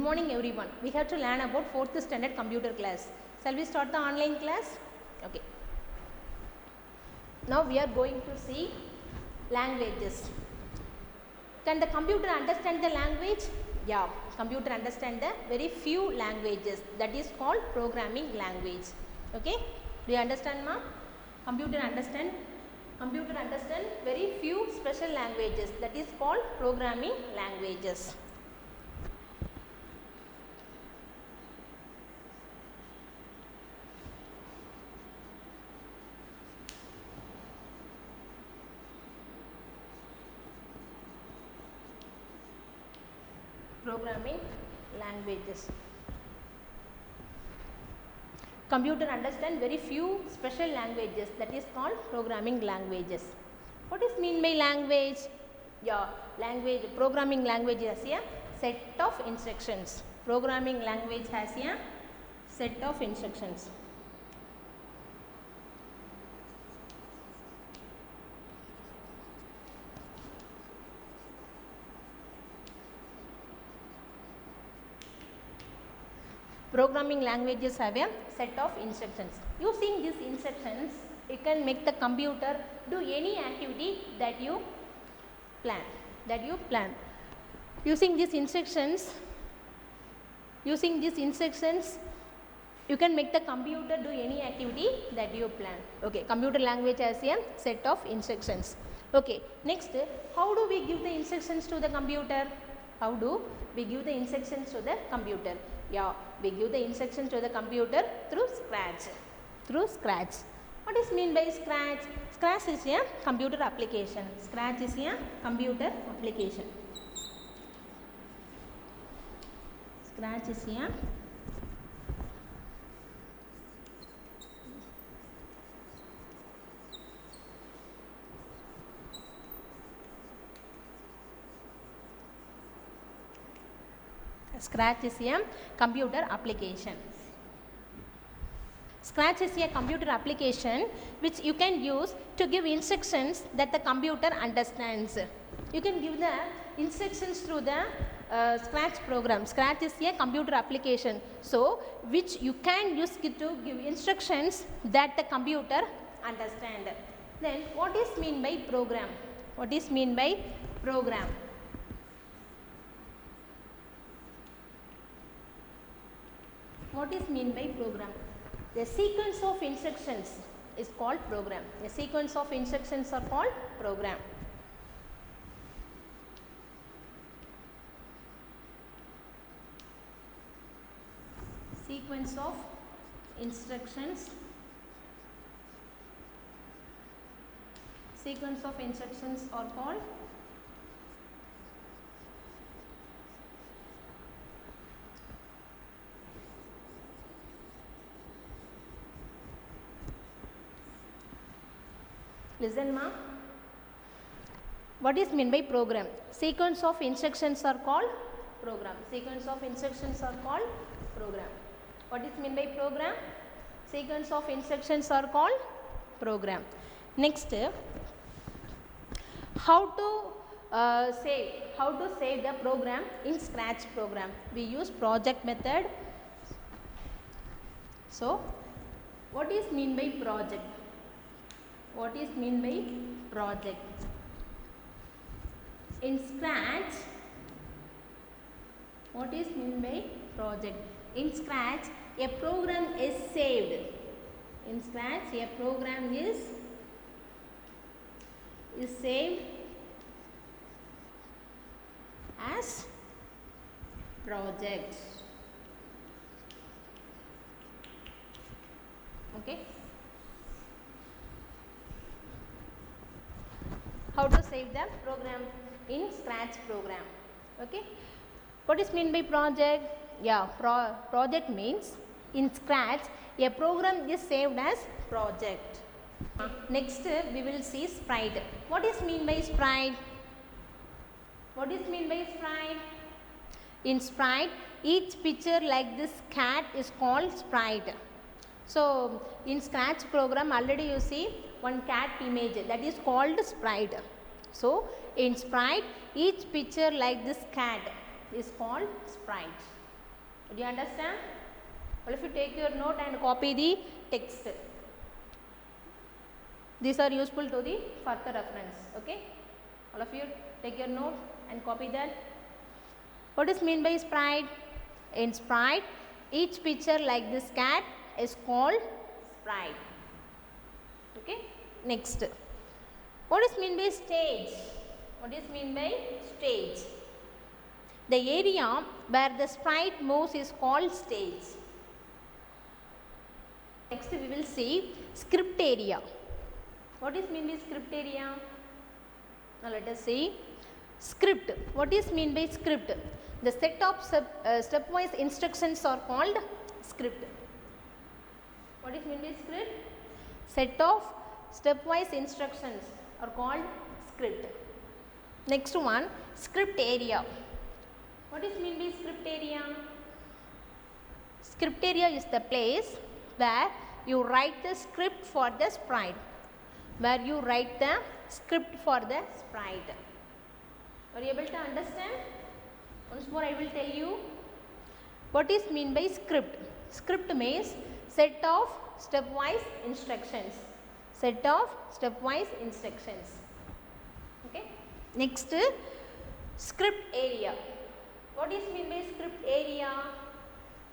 morning everyone. We have to learn about 4th standard computer class. Shall we start the online class? Okay. Now we are going to see languages. Can the computer understand the language? Yeah, computer understand the very few languages. That is called programming language. Okay? Do you understand, ma? Computer understand very few special languages. That is called programming languages. Programming languages. Computer understand very few special languages, that is called programming languages. What is mean by language? Yeah, language, programming language has a set of instructions. Programming language has a set of instructions. Programming languages have a set of instructions. Using these instructions, you can make the computer do any activity that you plan. Using these instructions, you can make the computer do any activity that you plan. Okay, computer language has a set of instructions. Okay, next, how do we give the instructions to the computer? How do we give the instructions to the computer? Yeah, we give the instructions to the computer through Scratch. What is mean by Scratch? Scratch is a computer application. Scratch is a computer application. Scratch is a Scratch is a computer application. Scratch is a computer application which you can use to give instructions that the computer understands. You can give the instructions through the Scratch program. Scratch is a computer application, so which you can use it to give instructions that the computer understands. Then what is mean by program? What is mean by program? What is mean by program? The sequence of instructions is called program. The sequence of instructions are called program. Sequence of instructions. Sequence of instructions are called Listen, ma. What is mean by program? Sequence of instructions are called program. Sequence of instructions are called program. What is mean by program? Sequence of instructions are called program. Next, how to save the program in Scratch program? We use project method. So, what is mean by project? What is mean by project? In Scratch, what is mean by project? In Scratch, a program is saved. In Scratch, a program is saved as project. Okay. How to save the program in Scratch program? Okay. What is mean by project? Yeah, project means in Scratch a program is saved as project. Next we will see sprite. What is mean by sprite? What is mean by sprite? In sprite, each picture like this cat is called sprite. So in Scratch program already you see one cat image, that is called sprite. So in sprite, each picture like this cat is called sprite. Do you understand? All of you take your note and copy the text. These are useful to the further reference. Okay? All of you take your note and copy that. What is mean by sprite? In sprite, each picture like this cat is called sprite. Okay? Next. What is mean by stage? What is mean by stage? The area where the sprite moves is called stage. Next we will see script area. What is mean by script area? Now let us see script. What is mean by script? The set of stepwise instructions are called script. What is mean by script? Set of stepwise instructions are called script. Next one, script area. What is mean by script area? Script area is the place where you write the script for the sprite. Where you write the script for the sprite. Are you able to understand? Once more I will tell you. What is mean by script? Script means set of stepwise instructions. Set of stepwise instructions. Okay. Next, script area. What is mean by script area?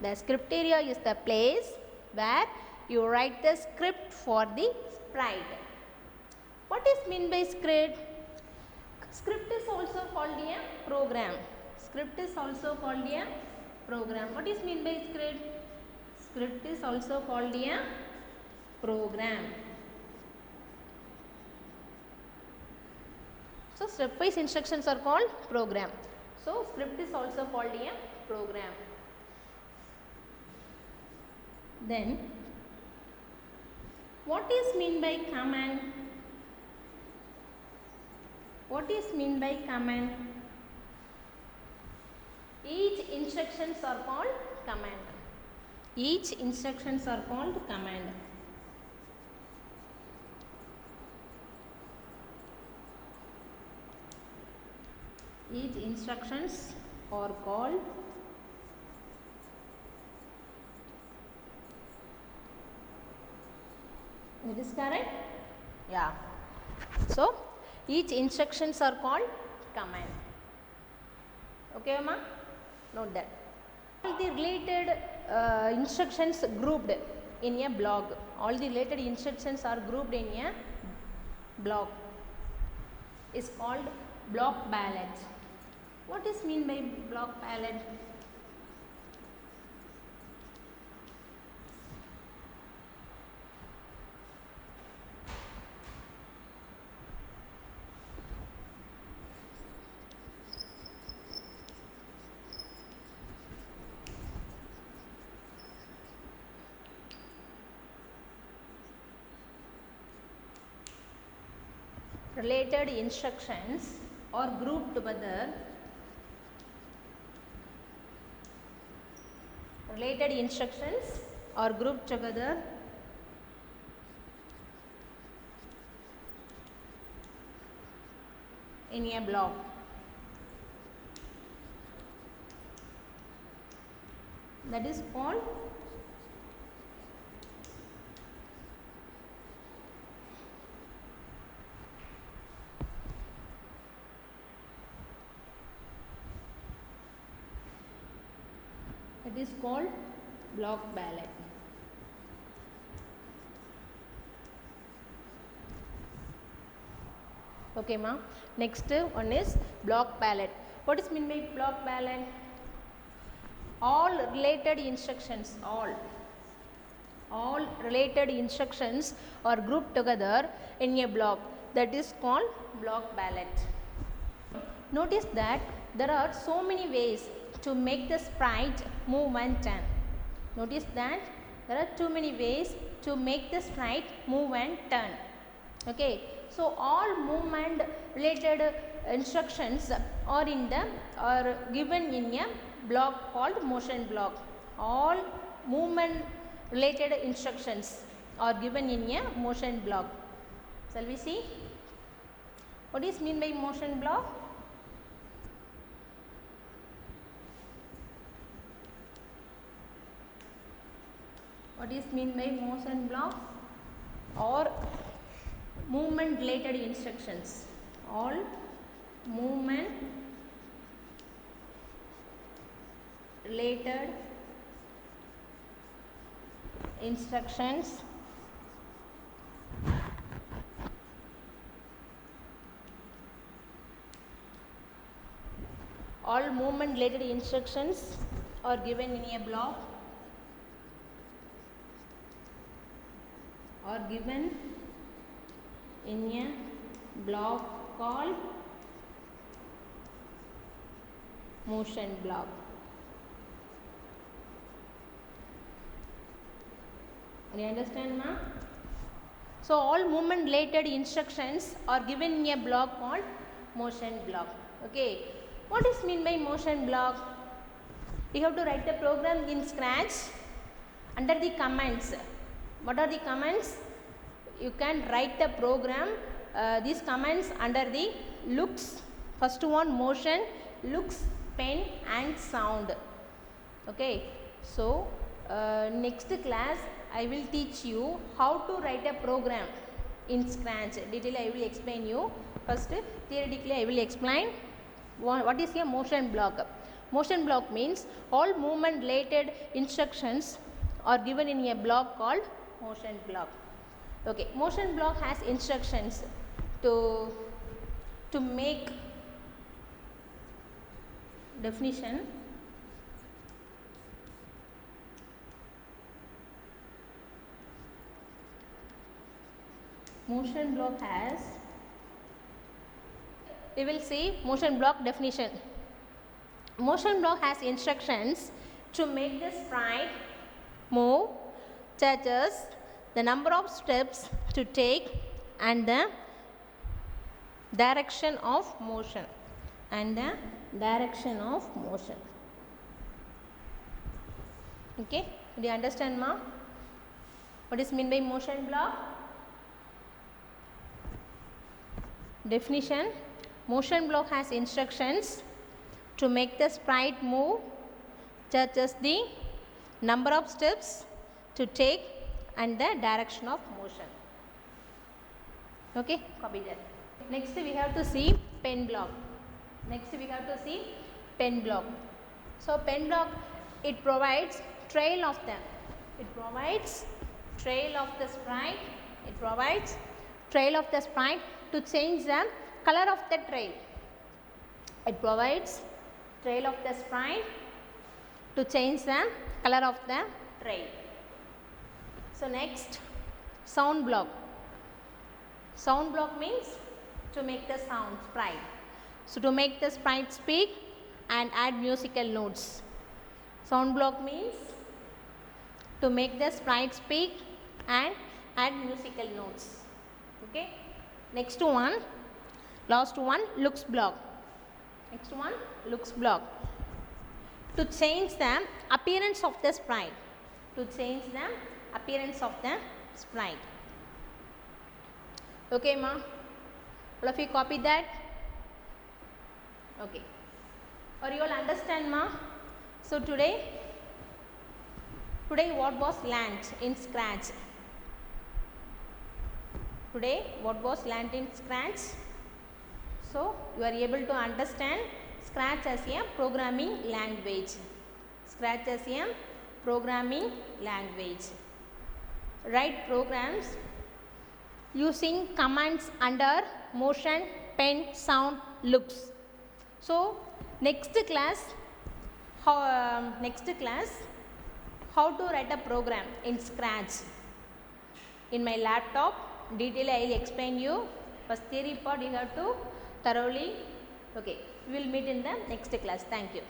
The script area is the place where you write the script for the sprite. What is mean by script? Script is also called a program. Script is also called a program. What is mean by script? Script is also called a program. So stepwise instructions are called program. So script is also called a program. Then what is mean by command? What is mean by command? Each instructions are called command. Each instructions are called command. Each instructions are called It is correct? Yeah. So each instructions are called command. Okay, Amma? Note that. All the related instructions grouped in a block. All the related instructions are grouped in a block. Is called block palette. What is mean by block palette? Related instructions are grouped together. Related instructions are grouped together in a block. That is called block palette. Okay, ma. Next one is block palette. What is mean by block palette? All related instructions, all related instructions are grouped together in a block. That is called block palette. Notice that there are so many ways to make the sprite move and turn. Notice that there are too many ways to make the sprite move and turn. Okay, so all movement related instructions are given in a block called motion block. All movement related instructions are given in a motion block. Shall we see? What is mean by motion block? What is mean by motion blocks? Or movement related instructions. All movement related instructions all movement related instructions are given in a block or given in a block called motion block. Do you understand, ma? So all movement related instructions are given in a block called motion block. Okay. What is mean by motion block? You have to write the program in Scratch under the commands. What are the commands? You can write the program, these commands under the looks. First one, motion, looks, pen and sound. Okay. So next class I will teach you how to write a program in Scratch. Detail I will explain you. First theoretically I will explain what is a motion block. Motion block means all movement related instructions are given in a block called motion block. Okay, motion block has instructions to make definition. Motion block has, we will see motion block definition. Motion block has instructions to make the sprite move, touches, the number of steps to take and the direction of motion Okay, do you understand, ma? What is mean by motion block? Definition: motion block has instructions to make the sprite move, such as the number of steps to take and the direction of motion. Okay, copy that. Next we have to see pen block. So pen block, it provides trail of the sprite to change the color of the trail. It provides trail of the sprite to change the color of the trail. So next, sound block. Sound block means to make the sound sprite. So to make the sprite speak and add musical notes. Sound block means to make the sprite speak and add musical notes. Okay. Next one, last one, looks block. To change the appearance of the sprite. Okay, ma? All of you copy that? Okay. Or you all understand, ma? So today what was learnt in Scratch? So you are able to understand Scratch as a programming language. Write programs using commands under motion, pen, sound, looks. So next class how to write a program in Scratch. In my laptop, detail I will explain you. First theory part you have to thoroughly. Okay, we will meet in the next class. Thank you.